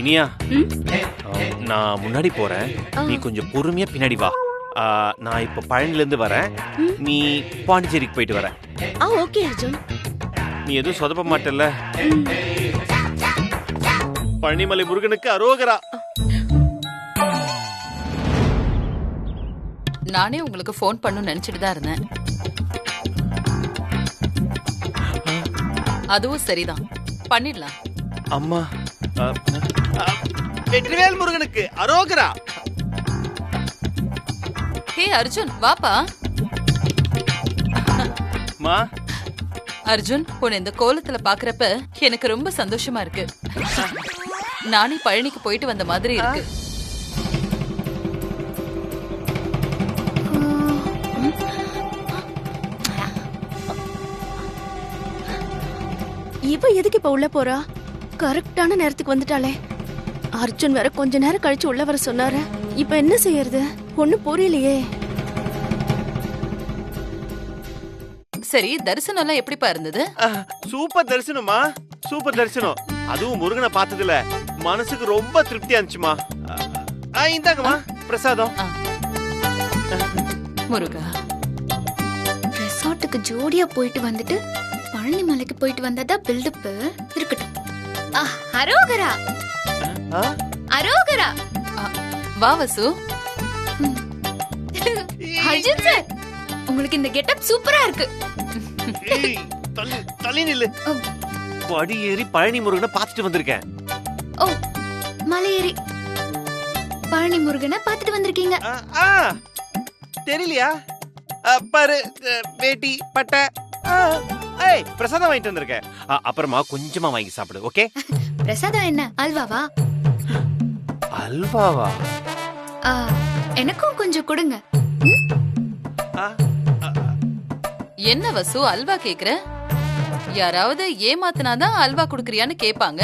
இனியா, நான் முன்னாடி போறேன், நீ கொஞ்சம் பொறுமையா பின்னாடி வா. நான் இப்ப பழனில இருந்து வரேன், நீ பாண்டிச்சேரிக்கு போயிட்டு வர. ஓகே அர்ஜுன். நீ எதுவும் சொதப்ப மாட்டல்ல? பழனிமலை முருகனுக்கு அரோகரா. நானே உங்களுக்கு ஃபோன் பண்ணணும்னு நினைச்சிட்டு தான் இருந்தேன். அதுவும் சரிதான், பண்ணிடலாம். அம்மா, வெற்றிவேல் முருகனுக்கு அரோகரா. ஹே அர்ஜுன், வாப்பா. மா, அர்ஜுன், உன்னை இந்த கோலத்துல பாக்குறப்ப எனக்கு ரொம்ப சந்தோஷமா இருக்கு. நானே பழனிக்கு போயிட்டு வந்த மாதிரி இருக்கு. இவ எதுக்கு இப்ப உள்ள போறா? கரெக்டான நேரத்துக்கு வந்துட்டாளே. அர்ஜுன் வேற கொஞ்ச நேரம் கழிச்சு உள்ள வர சொன்னாரு. இப்ப என்ன செய்யறது? ஒண்ணும் புரியலையே. சரி, தரிசனம் எல்லாம் எப்படிப்பா இருந்தது? சூப்பர் தரிசனமா, சூப்பர் தரிசனம். அதுவும் முருகனை பார்த்ததுல மனசுக்கு ரொம்ப திருப்தியா இருந்துச்சுமா. இந்தாங்கம்மா பிரசாதம். முருகா, ரெசார்ட்டுக்கு ஜோடியா போயிட்டு வந்துட்டு பழனி மலைக்கு போயிட்டு வந்ததா பில்டப் இருக்கட்டும். அரோகரா அரோகரா. வா வசு. அர்ஜுன் சார், உங்களுக்கு இந்த கெட்டப் சூப்பரா இருக்கு. தள்ளி நில்லு. படி ஏறி பழனி முருகனை பார்த்துட்டு வந்திருக்கேன். ஓ, மலை ஏறி பழனி முருகனை பார்த்துட்டு வந்திருக்கீங்க. தெரியலையா? பாரு, வேட்டி பட்டை. பிரசாதம் வாங்கிட்டு வந்திருக்கேன். அப்புறமா கொஞ்சமா வாங்கி சாப்பிடு. ஓகே? பிரசாதம் என்ன, அல்வாவா? அல்வாவா? எனக்கும் கொஞ்சம் கொடுங்க. என்ன வசு அல்வா கேக்குற? யாராவது ஏமாத்தினாதான் அல்வா குடுக்கறியான்னு கேட்பாங்க.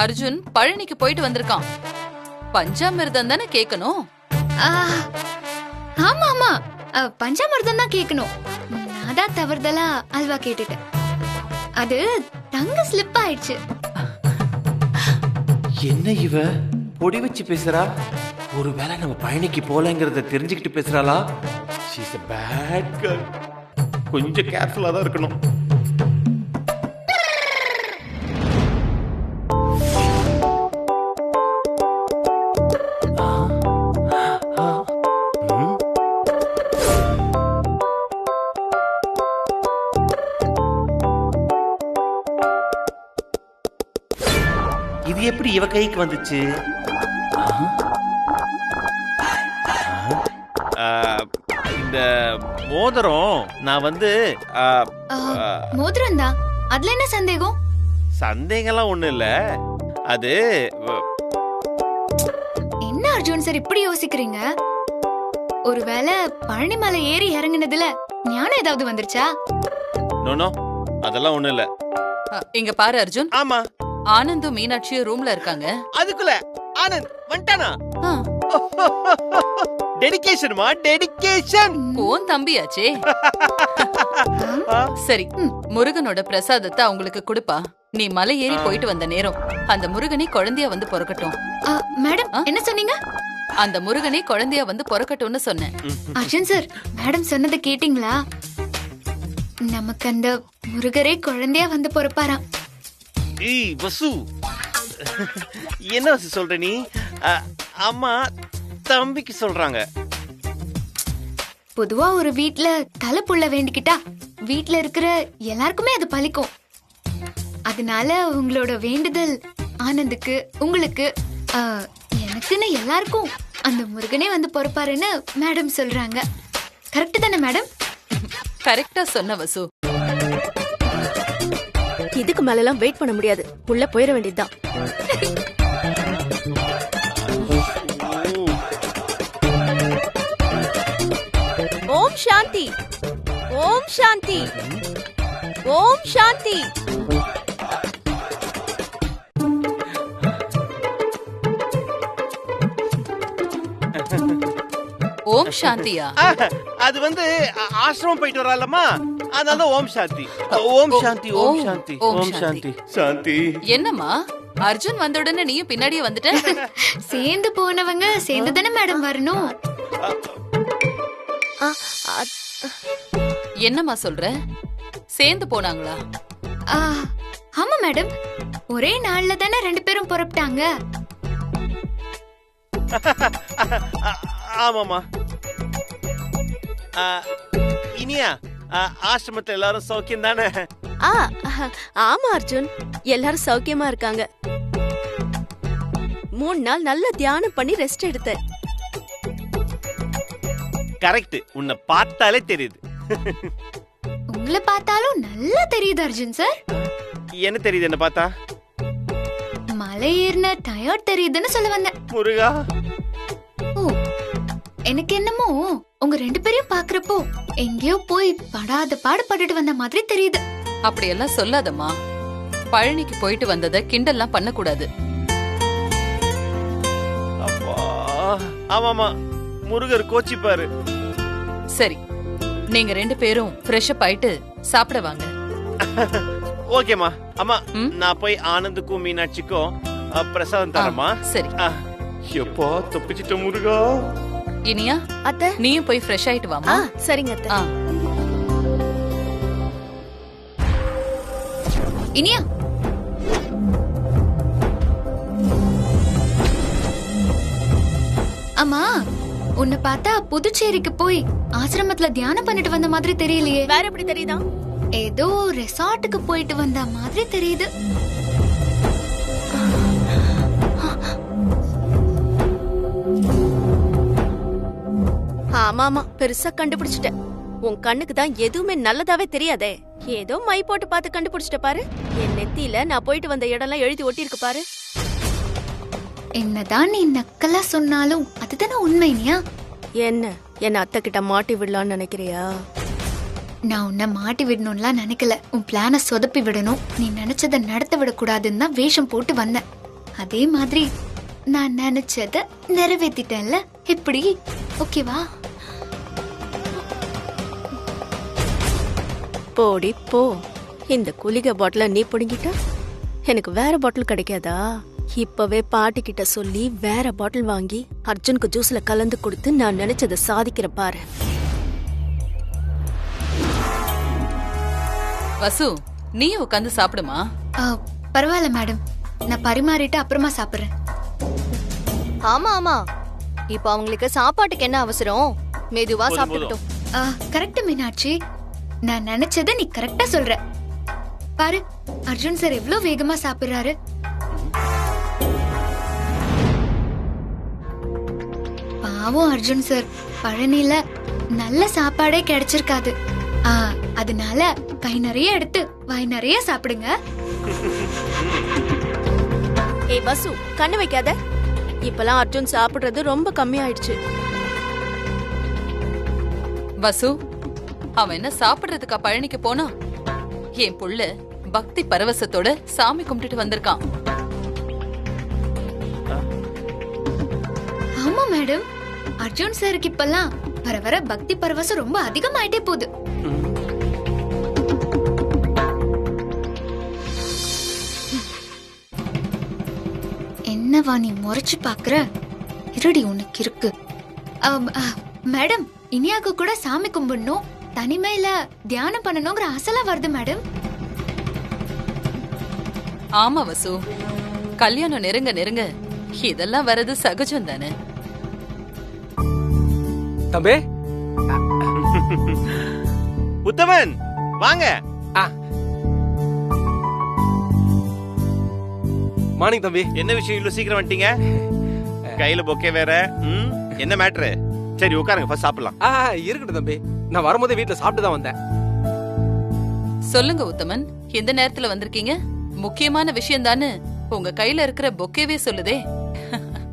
அர்ஜுன் பழனிக்கு போயிட்டு வந்திருக்கான், பஞ்சாமிர்தம் தானே கேட்கணும். ஆமா ஆமா, பஞ்சாமிர்தம் தான் கேட்கணும். நான் தான் தவறுதலா அல்வா கேட்டுட்டேன். அது தங்க ஸ்லிப் ஆயிடுச்சு. என்ன இவ பொடி வச்சு பேசுறா? ஒருவேளை நம்ம பழனிக்கு போலங்கறத தெரிஞ்சுக்கிட்டு பேசுறாளா? She is a bad girl. கொஞ்சம் கேர்ஃபுல்லா தான் இருக்கணும். இது எப்படி இவ கைக்கு வந்துச்சு? இந்த மோதிரம் நான் வந்து மோதிரம் தான். அதுல என்ன சந்தேகம்? சந்தேகம்லாம் ஒண்ணு இல்ல. அது என்ன அர்ஜுன் சார் இப்படி யோசிக்கிறீங்க? ஒருவேளை பழனி மலை ஏறி இறங்குனதுல ஞானம் ஏதாவது வந்துருச்சா? நோ, அதெல்லாம் ஒண்ணு இல்ல. இங்க பாரு அர்ஜுன். ஆமா, ஆனந்தும் மீனாட்சியும் ரூம்ல இருக்காங்க. அதுக்குள்ள ஆனந்த் வந்துட்டானா? டெடிகேஷன்மா, டெடிகேஷன். உன் தம்பியாச்சே. சரி, முருகனோட பிரசாதத்தை அவங்களுக்கு கொடுப்பா. நீ மலை ஏறி போயிட்டு வந்த நேரம் அந்த முருகனை குழந்தையா வந்து பொறக்கட்டும். மேடம் என்ன சொன்னீங்க? அந்த முருகனை குழந்தையா வந்து பொறக்கட்டும்னு சொன்னேன். அர்ஜுன் சார், மேடம் சொன்னதை கேட்டீங்களா? நமக்கு அந்த முருகரே குழந்தையா வந்து பொறப்பாராம். ஏய் வசு, என்ன வசு சொல்ற நீ? அம்மா தம்பிக்கு சொல்றாங்க. பொதுவா ஒரு வீட்ல தலை புள்ள வேண்டிக்கிட்டா வீட்ல இருக்கிற எல்லாருக்குமே அது பலிக்கும். அதனால உங்களோட வேண்டுதல் ஆனந்துக்கு, உங்களுக்கு, எனக்குன்னு எல்லாருக்கும் அந்த முருகனே வந்து பொறுப்பாருன்னு மேடம் சொல்றாங்க. கரெக்ட் தானே மேடம்? கரெக்டா சொன்ன வசு. இதுக்கு மேலலாம் வெயிட் பண்ண முடியாது. உள்ள போயிட வேண்டியதுதான். ஓம் சாந்தி, ஓம் சாந்தி, ஓம் சாந்தி. ஓம் சாந்தியா? அது வந்து ஆசிரமம் போயிட்டு வரலாமா, அதனால ஓம் சாந்தி. ஓம் சாந்தி, ஓம் சாந்தி, ஓம் சாந்தி. சாந்தி என்னம்மா? அர்ஜுன் வந்த உடனே நீயும் பின்னாடியே வந்துட்ட. சேர்ந்து போனவங்க சேர்ந்து தானே மேடம் வரணும். ஆ, என்னம்மா சொல்ற? சேர்ந்து போனாங்களா? ஆ, ஆமா மேடம், ஒரே நாள்ல தானே 2 பேரும் புறப்பட்டாங்க. ஆமாமா. இனியா, ஆசிரமத்துல எல்லாரும் சௌக்கியம் தானே? ஆ, ஆமா அர்ஜுன், எல்லாரும் சௌக்கியமா இருக்காங்க. 3 நாள் நல்ல தியானம் பண்ணி ரெஸ்ட் எடுத்தேன். கரெக்ட், உன்னை பார்த்தாலே தெரியுது. உங்களை பார்த்தாலும் நல்லா தெரியுது அர்ஜுன் சார். என்ன தெரியுது என்ன பார்த்தா? மலை ஏறின டயர்ட் தெரியுதுன்னு சொல்ல வந்தேன். முருகா, ஓ, எனக்கு என்னமோ உங்க 2 பேரையும் பாக்குறப்போ எங்கேயோ போய் படாத பாடுபட்டுட்டு வந்த மாதிரி தெரியுது. அப்படியெல்லாம் சொல்லாதம்மா. பழனிக்கு போயிட்டு வந்ததை கிண்டல்லாம் பண்ணக்கூடாது. அப்பா, ஆமாமா, முருகர் கோச்சிப்பாரு. சரி, நீங்க 2 பேரும் ஃப்ரெஷ் அப் ஆயிட்டு சாப்பிட வாங்க. ஓகேமா. அம்மா, ம்? நான் போய் ஆனந்துக்கும் மீனாட்சிக்கும் பிரசாதம் தரமா? சரி. எப்போ தப்பிச்சிட்ட முருகா. இனியா, அத்தை. நீயும் போய் ஃப்ரெஷ் ஆயிட்டு ஆ, வாமா. சரிங்க அத்தை. ஆ. இனியா, அம்மா, உன்னை பார்த்தா புதுச்சேரிக்கு போய் ஆசிரமத்துல தியானம் பண்ணிட்டு வந்த மாதிரி தெரியலையே. வேற எப்படி தெரியுதா? ஏதோ ரெசார்ட்டுக்கு போயிட்டு வந்த மாதிரி தெரியுது. ஆமாமா, பெருசா கண்டுபிடிச்சிட்டேன். உன் கண்ணுக்கு தான் எதுவுமே நல்லதாவே தெரியாதே. ஏதோ மை போட்டு பார்த்து கண்டுபிடிச்சிட்ட பாரு. என் நெத்தியில நான் போயிட்டு வந்த இடம்லாம் எழுதி ஒட்டி இருக்கு பாரு. என்னதான் நீ நக்கலா சொன்னாலும் அதுதானே உண்மைனியா? என்ன அத்தை கிட்ட மாட்டி விடலான்னு நினைக்கிறியா? நான் உன்னை மாட்டி விடணும்லாம் நினைக்கல. உன் பிளான சொதப்பி விடணும், நீ நினைச்சத நடத்த விடக்கூடாதுன்னு தான் வேஷம் போட்டு வந்தேன். அதே மாதிரி நான் நினைச்சத நிறைவேத்திட்டேன்ல. எப்படி? ஓகேவா? போடி போ. இந்த குளிகை பாட்டில நீ புடுங்கிட்டா எனக்கு வேற பாட்டில் கிடைக்காதா? இப்பவே பாட்டி கிட்ட சொல்லி வேற பாட்டில் வாங்கி அர்ஜுனுக்கு ஜூஸ்ல கலந்து கொடுத்து நான் நினைச்சதை சாதிக்கிற பாரு. வசு, நீ உட்காந்து சாப்பிடுமா. பரவாயில்ல மேடம், நான் பரிமாறிட்டு அப்புறமா சாப்பிடுறேன். ஆமா ஆமா, இப்ப அவங்களுக்கு சாப்பாட்டுக்கு என்ன அவசரம்? மெதுவா சாப்பிட்டுட்டோம். கரெக்ட் மீனாட்சி, நான் நினைச்சத நீ கரெக்டா சொல்ற. பாரு, அர்ஜுன் சார் எவ்வளவு வேகமா சாப்பிடுறாரு. பாவம் அர்ஜுன் சார், பழனில நல்ல சாப்பாடே கிடைச்சிருக்காது. அதனால கை நிறைய எடுத்து வாய் நிறைய சாப்பிடுங்க. ஏய் வசு, கண்ணு வைக்காத. இப்பலாம் அர்ஜுன் சாப்பிடுறது ரொம்ப கம்மி ஆயிடுச்சு. வசு, அவன் என்ன சாப்பிடுறதுக்கா பழனிக்கு போனா? என் புள்ள பக்தி பரவசத்தோட சாமி கும்பிட்டுட்டு வந்திருக்கான். ஆமா மேடம், அர்ஜுன் சாருக்கு இப்பெல்லாம் வர வர பக்தி பரவசம் ரொம்ப அதிகமாயிட்டே போகுது. என்னவா நீ முறைச்சு பாக்குற? இருடி, உனக்கு இருக்கு. மேடம், இனியாக்கு கூட சாமி கும்பிடணும், தனிமையில தியானம் பண்ணணுங்கிற ஆசைலாம் வருது மேடம். ஆமா வசு, கல்யாணம் நெருங்க நெருங்க இதெல்லாம் வர்றது சகஜம் தானே. தம்பி, உத்தமன் வாங்க. மார்னிங் தம்பி. என்ன விஷயம் இவ்வளவு சீக்கிரம் வந்துட்டீங்க? கையில பொக்கே வேற. என்ன மேட்ரு? சரி உட்காருங்க, ஃபர்ஸ்ட் சாப்பிடலாம். இருக்கட்டும் தம்பி, நான் வரும்போதே வீட்டுல சாப்பிட்டு தான் வந்தேன். சொல்லுங்க உத்தமன், எந்த நேரத்துல வந்திருக்கீங்க? முக்கியமான விஷயம் தானே. உங்க கையில இருக்கிற பொக்கேவே சொல்லுதே.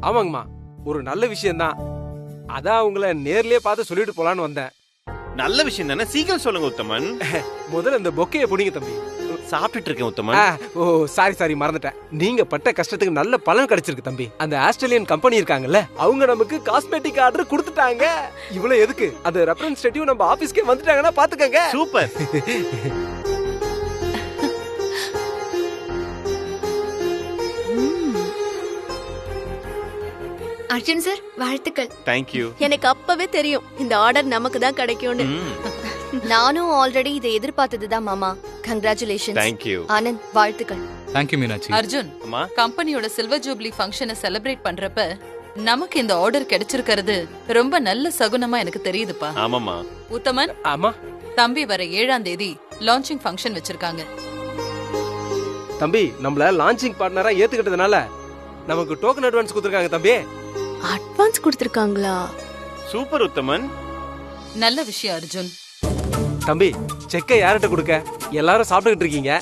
ஆமாங்கம்மா, ஒரு நல்ல விஷயம் தான். அதான் உங்களை நேர்லயே பார்த்து சொல்லிட்டு போலான்னு வந்தேன். நல்ல விஷயம் தானே, சீக்கிரம் சொல்லுங்க உத்தமன். முதல்ல இந்த பொக்கையை பிடிங்க தம்பி. சாப்பிட்டுட்டு இருக்கேன் உத்தமன். ஓ சாரி மறந்துட்டேன். நீங்க பட்ட கஷ்டத்துக்கு நல்ல பலன் கிடைச்சிருக்கு தம்பி. அந்த ஆஸ்திரேலியன் கம்பெனி இருக்காங்கல்ல, அவங்க நமக்கு காஸ்மெட்டிக் ஆர்டர் கொடுத்துட்டாங்க. இவ்வளவு எதுக்கு, அது ரெப்ரசன்டேட்டிவ் நம்ம ஆபீஸ்க்கே வந்துட்டாங்கன்னா பாத்துக்கங்க. சூப்பர். அர்ஜுன் சார் வாழ்த்துக்கள். தேங்க்யூ. எனக்கு அப்பவே தெரியும் இந்த ஆர்டர் நமக்கு தான் கிடைக்கும்னு. நானும் ஆல்ரெடி இதை எதிர்பார்த்ததுதான் மாமா. கங்க்ராச்சுலேஷன். தேங்க்யூ. ஆனந்த் வாழ்த்துக்கள். தேங்க்யூ மீனாட்சி. அர்ஜுன், அம்மா. கம்பெனியோட சில்வர் ஜூப்ளி ஃபங்க்ஷனை செலிப்ரேட் பண்றப்ப நமக்கு இந்த ஆர்டர் கிடைச்சிருக்கிறது ரொம்ப நல்ல சகுனமா எனக்கு தெரியுதுப்பா. ஆமாம்மா. உத்தமன், ஆமா தம்பி வர 7ஆம் தேதி லான்ச்சிங் ஃபங்க்ஷன் வச்சிருக்காங்க. தம்பி, நம்மள லான்ச்சிங் பார்ட்னரா ஏத்துக்கிட்டதுனால நமக்கு டோக்கன் அட்வான்ஸ் கொடுத்துருக்காங்க தம்பி. அட்வான்ஸ் கொடுத்திருக்காங்களா? சூப்பர் உத்தமன். நல்ல விஷயம் அர்ஜுன். தம்பி, செக்கை யார்கிட்ட கொடுக்க? எல்லாரும் சாப்பிட்டுக்கிட்டு இருக்கீங்க.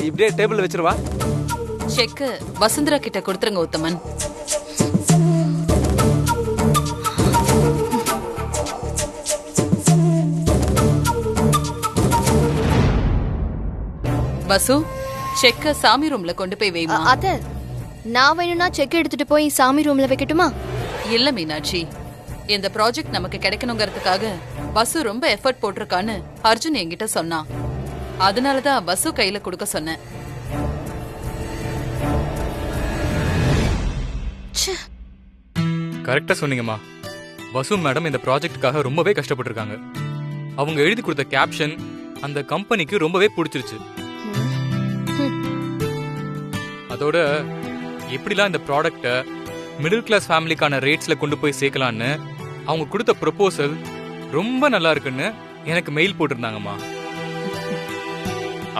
இப்படியே டேபிள் வச்சிருவா. செக் வசுந்தரா கிட்ட கொடுத்துருங்க உத்தமன். வசு, செக்க சாமி ரூம்ல கொண்டு போய் வைமா. அத நான் வேணும்னா செக் எடுத்துட்டு போய் சாமி ரூம்ல வைக்கட்டுமா? இல்ல மீனாட்சி, இந்த ப்ராஜெக்ட் நமக்கு கிடைக்கணுங்கிறதுக்காக வசு ரொம்ப எஃபர்ட் போட்டிருக்கான்னு அர்ஜுன் என்கிட்ட சொன்னான். அதனாலதான் வசு கையில கொடுக்க சொன்னேன். கரெக்டா சொன்னீங்கம்மா. வசு மேடம் இந்த ப்ராஜெக்ட்டுக்காக ரொம்பவே கஷ்டப்பட்டிருக்காங்க. அவங்க எழுதி கொடுத்த கேப்ஷன் அந்த கம்பெனிக்கு ரொம்பவே பிடிச்சிருச்சு. அதோட எப்படிலாம் இந்த ப்ராடக்ட்டை மிடில் கிளாஸ் ஃபேமிலிக்கான ரேட்ஸ்ல கொண்டு போய் சேர்க்கலான்னு அவங்க கொடுத்த ப்ரொபோசல் ரொம்ப நல்லா இருக்குன்னு எனக்கு மெயில் போட்டிருந்தாங்கம்மா.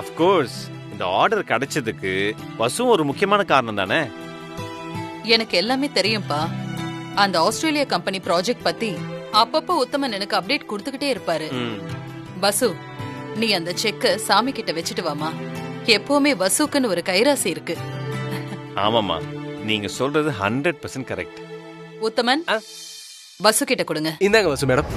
அஃப்கோர்ஸ் இந்த ஆர்டர் கிடைச்சதுக்கு வசுவும் ஒரு முக்கியமான காரணம் தானே. எனக்கு எல்லாமே தெரியும்பா. அந்த ஆஸ்திரேலியா கம்பெனி ப்ராஜெக்ட் பத்தி அப்பப்போ உத்தமன் எனக்கு அப்டேட் கொடுத்துக்கிட்டே இருப்பாரு. வசு, நீ அந்த செக்க சாமி கிட்ட வச்சுட்டு வாமா. எப்பவுமே வசுக்குன்னு ஒரு கைராசி இருக்கு. ஆமாமா, நீங்க சொல்றது 100% கரெக்ட். உத்தமன், வசு கிட்ட கொடுங்க. இந்தாங்க வசு மேடம்.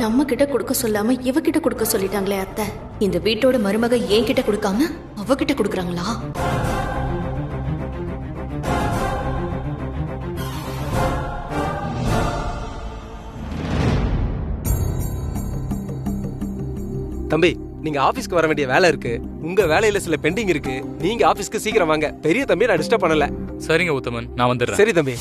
நம்ம கிட்ட கொடுக்க சொல்லாம இவகிட்ட கொடுக்க சொல்லிட்டாங்களே அத்தை. இந்த வீட்டோட மருமக ஏன் கிட்ட கொடுக்காம அவகிட்ட கொடுக்கறாங்களா? தம்பி, நீங்க ஆபீஸ்க்கு வர வேண்டிய வேலை இருக்கு. உங்க வேலையில சில பெண்டிங் இருக்கு. நீங்க ஆபீஸ்க்கு சீக்கிரம் வாங்க. பெரிய தம்பி நான் டிஸ்டர்ப் பண்ணல. சரிங்க உத்தமன், நான் வந்துடுறேன். சரி தம்பி.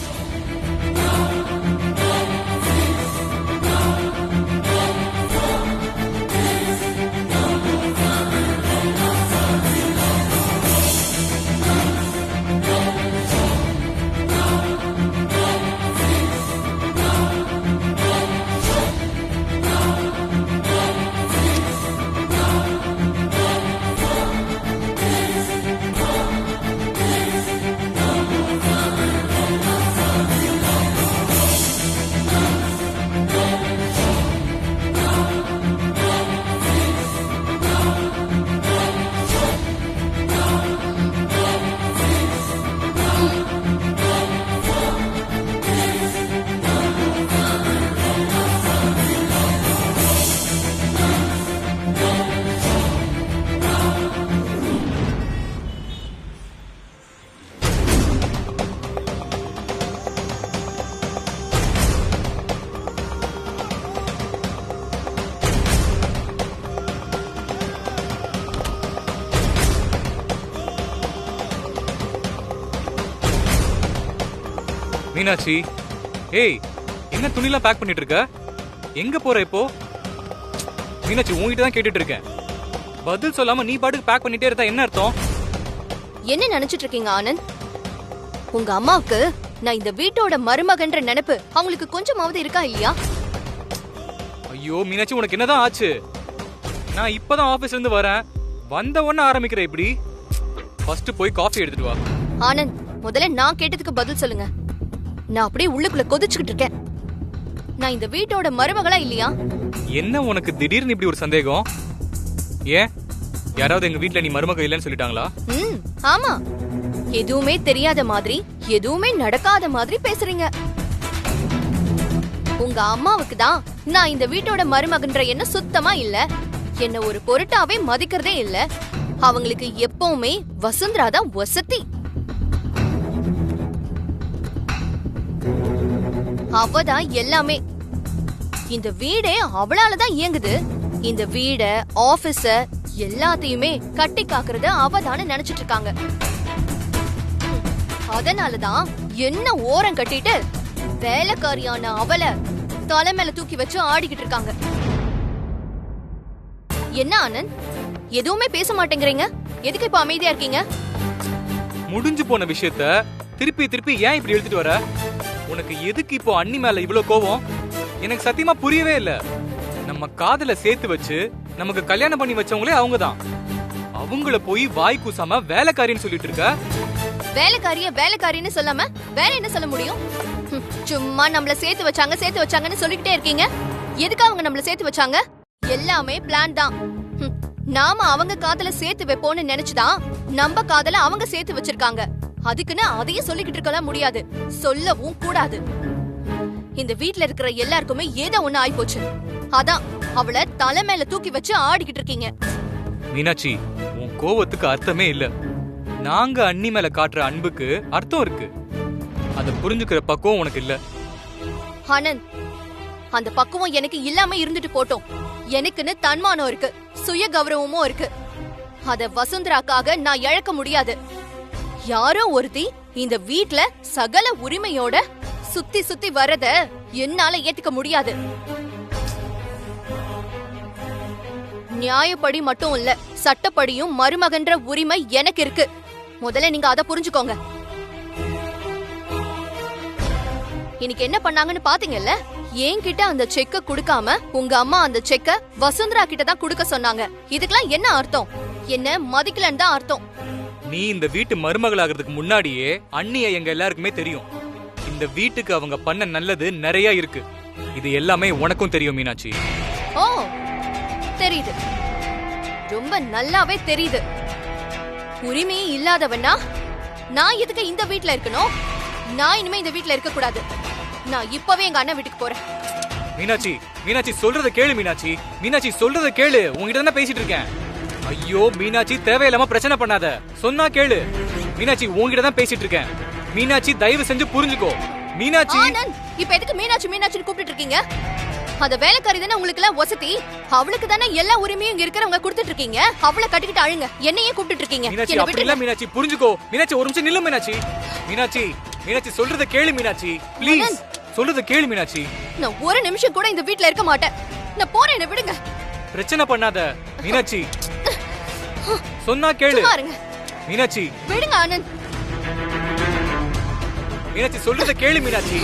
மீனாட்சி, ஏய், என்ன துணிலாம் பேக் பண்ணிட்டு இருக்க? எங்க போற இப்போ? மீனாட்சி, உன்கிட்ட தான் கேட்டுட்டு இருக்கேன். பதில் சொல்லாம நீ பாட்டுக்கு பேக் பண்ணிட்டே இருந்தா என்ன அர்த்தம்? என்ன நினைச்சிட்டு இருக்கீங்க ஆனந்த்? உங்க அம்மாவுக்கு நான் இந்த வீட்டோட மருமகன்ற நினைப்பு அவங்களுக்கு கொஞ்சமாவது இருக்கா இல்லையா? ஐயோ மீனாட்சி, உனக்கு என்னதான் ஆச்சு? நான் இப்பதான் ஆபீஸ்ல இருந்து வரேன். வந்த உடனே ஆரம்பிக்கிறேன் இப்படி. ஃபர்ஸ்ட் போய் காஃபி எடுத்துட்டு வா. ஆனந்த், முதல்ல நான் கேட்டதுக்கு பதில் சொல்லுங்க. நான் அப்படியே உள்ளுக்குள்ள கொதிச்சுக்கிட்டு இருக்கேன். நான் இந்த வீட்டோட மருமகளா இல்லையா? என்ன உனக்கு திடீர்னு இப்படி ஒரு சந்தேகம்? ஏன், யாராவது எங்க வீட்ல நீ மருமக இல்லைன்னு சொல்லிட்டாங்களா? ஆமா, எதுவுமே தெரியாத மாதிரி, எதுவுமே நடக்காத மாதிரி பேசுறீங்க. உங்க அம்மாவுக்கு தான் நான் இந்த வீட்டோட மருமகன்ற என்ன சுத்தமா இல்ல. என்ன ஒரு பொருட்டாவே மதிக்கிறதே இல்ல. அவங்களுக்கு எப்பவுமே வசுந்தரா தான் வசதி. அவதான் எல்லாமே. இந்த வீடே அவளாலதான் இயங்குது. இந்த வீட, ஆபீஸ எல்லாத்தையுமே கட்டி காக்குறத அவ தானே நினைச்சிட்டு இருக்காங்க. அதனாலதான் என்ன ஓரம் கட்டிட்டு வேலைக்காரியான அவளை தலை மேல தூக்கி வச்சு ஆடிக்கிட்டு இருக்காங்க. என்ன ஆனந்த், எதுவுமே பேச மாட்டேங்கிறீங்க? எதுக்கு இப்ப அமைதியா இருக்கீங்க? முடிஞ்சு போன விஷயத்த திருப்பி திருப்பி ஏன் இப்படி எழுதிட்டு வர? உனக்கு எதுக்கு இப்போ அண்ணி மேல இவ்வளவு கோவம்? எனக்கு சத்தியமா புரியவே இல்ல. நம்ம காதல சேர்த்து வச்சு நமக்கு கல்யாணம் பண்ணி வச்சவங்களே அவங்கதான். அவங்கள போய் வாய் கூசாம வேலைக்காரின்னு சொல்லிட்டு இருக்க. வேலைக்காரின்னு சொல்லாம வேற என்ன சொல்ல முடியும்? சும்மா நம்மள சேர்த்து வச்சாங்கன்னு சொல்லிக்கிட்டே இருக்கீங்க. எதுக்கு அவங்க நம்மள சேர்த்து வச்சாங்க? எல்லாமே பிளான் தான். நாம அவங்க காதல சேர்த்து வைப்போம்னு நினைச்சுதான் நம்ம காதல அவங்க சேர்த்து வச்சிருக்காங்க. அதுக்குன்னு அதையும் சொல்லிக்கிட்டு இருக்கலாம் முடியாது, சொல்லவும் கூடாது. இந்த வீட்ல இருக்கிற எல்லாருக்குமே ஏதோ ஒண்ணு ஆயிப்போச்சு. அதான் அவளை தலை மேல தூக்கி வச்சு ஆடிக்கிட்டு இருக்கீங்க. மீனாட்சி, உன் கோவத்துக்கு அர்த்தமே இல்ல. நாங்க அண்ணி மேல காட்டுற அன்புக்கு அர்த்தம் இருக்கு. அத புரிஞ்சுக்கிற பக்குவம் உனக்கு இல்ல. ஆனந்த், அந்த பக்குவம் எனக்கு இல்லாம இருந்துட்டு போட்டோம். எனக்குன்னு தன்மானம் இருக்கு, சுய கௌரவமும் இருக்கு. அத வசுந்தராக்காக நான் இழக்க முடியாது. யாரோ ஒருத்தி இந்த வீட்ல சகல உரிமையோட சுத்தி சுத்தி வரத என்னால ஏத்துக்க முடியாது. நியாயப்படி மட்டும் இல்ல, சட்டப்படியும் மருமகன்ற உரிமை எனக்கு இருக்கு. முதல்ல நீங்க அத புரிஞ்சுக்கோங்க. இன்னைக்கு என்ன பண்ணாங்கன்னு பாத்தீங்கல்ல? என்கிட்ட அந்த செக்க குடுக்காம உங்க அம்மா அந்த செக்க வசுந்தரா கிட்ட தான் குடுக்க சொன்னாங்க. இதுக்கெல்லாம் என்ன அர்த்தம்? என்ன மதிக்கலன்னு தான் அர்த்தம். நீ இந்த வீட்டு மருமகளாகிறதுக்கு முன்னாடியே அண்ணிய எங்க எல்லாருக்குமே தெரியும். இந்த வீட்டுக்கு அவங்க பண்ண நல்லது நிறைய இருக்கு. இது எல்லாமே உனக்கும் தெரியும் மீனாட்சி. ஓ, தெரியுது, ரொம்ப நல்லாவே தெரியுது. உரிமையே இல்லாதவனா நான் எதுக்கு இந்த வீட்ல இருக்கணும்? நான் இனிமே இந்த வீட்ல இருக்க கூடாது. நான் இப்பவே எங்க அண்ணன் வீட்டுக்கு போறேன். மீனாட்சி சொல்றத கேளு. மீனாட்சி சொல்றத கேளு. உங்ககிட்ட தானே பேசிட்டு இருக்கேன். ஐயோ மீனாட்சி, தேவையில்லாம பிரச்சனை பண்ணாத. சொன்னா கேளு. மீனாட்சி, உங்ககிட்ட தான் பேசிட்டு இருக்கேன். மீனாட்சி, தயவு செஞ்சு புரிஞ்சுக்கோ. மீனாட்சி, ஆனந்த், இப்ப எதுக்கு மீனாட்சின்னு கூப்பிட்டு இருக்கீங்க? அத வேலைக்காரி தானே உங்களுக்கு எல்லாம் வசதி. அவளுக்கு தானே எல்லா உரிமையும் இங்க இருக்கிறவங்க கொடுத்துட்டு இருக்கீங்க. அவளை கட்டிக்கிட்டு அழுங்க, என்னையே கூப்பிட்டு இருக்கீங்க. மீனாட்சி, அப்படி இல்ல மீனாட்சி, புரிஞ்சுக்கோ. மீனாட்சி, ஒரு நிமிஷம் நில்லு மீனாட்சி. மீனாட்சி சொல்றத கேளு மீனாட்சி, ப்ளீஸ். சொல்றத கேளு மீனாட்சி. நான் ஒரு நிமிஷம் கூட இந்த வீட்ல இருக்க மாட்டேன். நான் போறேன், என்ன விடுங்க. பிரச்சனை பண்ணாத மீனாட்சி. சொன்னா கேளு மீனாட்சி. விடுங்க ஆனந்த். மீனாட்சி, சொல்றத கேளு மீனாட்சி.